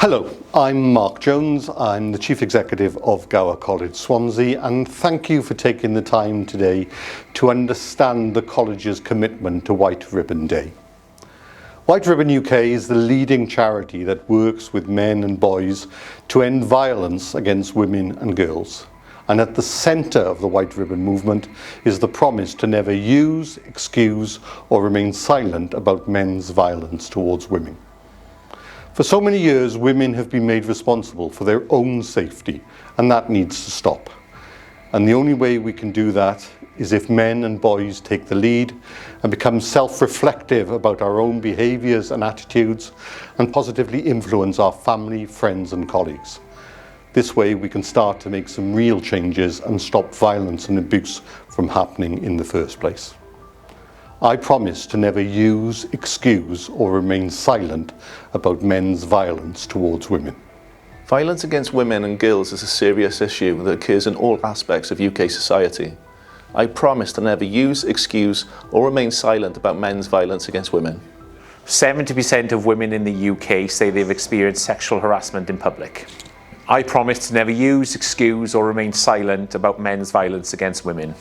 Hello, I'm Mark Jones. I'm the Chief Executive of Gower College, Swansea, and thank you for taking the time today to understand the college's commitment to White Ribbon Day. White Ribbon UK is the leading charity that works with men and boys to end violence against women and girls. And at the centre of the White Ribbon movement is the promise to never use, excuse or remain silent about men's violence towards women. For so many years, women have been made responsible for their own safety, and that needs to stop. And the only way we can do that is if men and boys take the lead and become self-reflective about our own behaviours and attitudes and positively influence our family, friends and colleagues. This way we can start to make some real changes and stop violence and abuse from happening in the first place. I promise to never use, excuse or remain silent about men's violence towards women. Violence against women and girls is a serious issue that occurs in all aspects of UK society. I promise to never use, excuse or remain silent about men's violence against women. 70% of women in the UK say they've experienced sexual harassment in public. I promise to never use, excuse or remain silent about men's violence against women.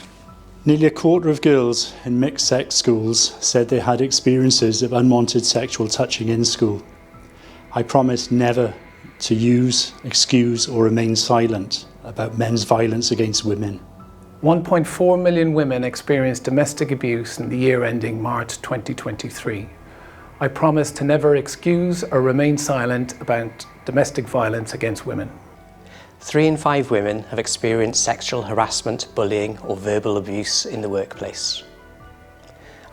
Nearly a quarter of girls in mixed-sex schools said they had experiences of unwanted sexual touching in school. I promise never to use, excuse or remain silent about men's violence against women. 1.4 million women experienced domestic abuse in the year ending March 2023. I promise to never excuse or remain silent about domestic violence against women. 3 in 5 women have experienced sexual harassment, bullying or verbal abuse in the workplace.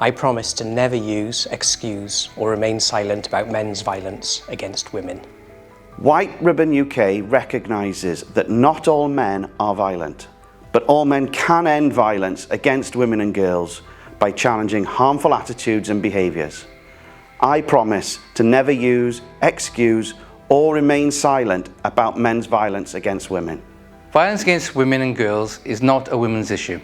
I promise to never use, excuse or remain silent about men's violence against women. White Ribbon UK recognises that not all men are violent, but all men can end violence against women and girls by challenging harmful attitudes and behaviours. I promise to never use, excuse or remain silent about men's violence against women. Violence against women and girls is not a women's issue.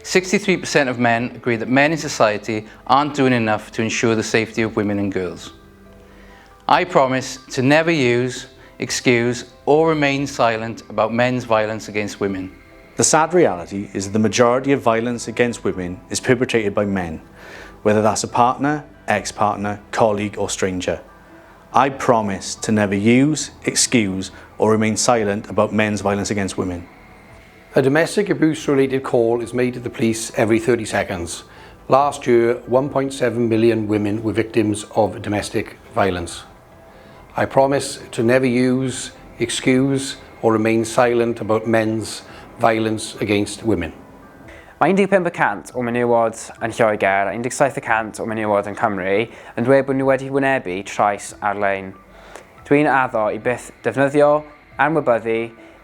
63% of men agree that men in society aren't doing enough to ensure the safety of women and girls. I promise to never use, excuse or remain silent about men's violence against women. The sad reality is that the majority of violence against women is perpetrated by men, whether that's a partner, ex-partner, colleague or stranger. I promise to never use, excuse or remain silent about men's violence against women. A domestic abuse related call is made to the police every 30 seconds. Last year, 1.7 million women were victims of domestic violence. I promise to never use, excuse or remain silent about men's violence against women. Mae 15% o menywod yn Lloegr a 17% o menywod yn Cymru yn dweud bod nhw wedi wynebu trais ar-lein. Dwi'n addo i byth defnyddio, anwybyddu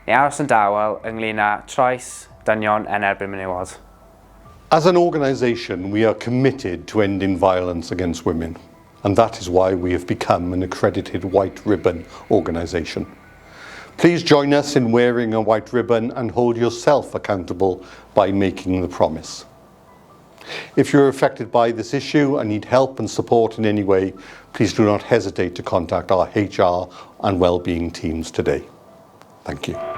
neu aros yn dawel ynglŷn â trais dynion yn erbyn menywod. As an organisation, we are committed to ending violence against women, and that is why we have become an accredited White Ribbon organisation. Please join us in wearing a white ribbon and hold yourself accountable by making the promise. If you're affected by this issue and need help and support in any way, please do not hesitate to contact our HR and wellbeing teams today. Thank you.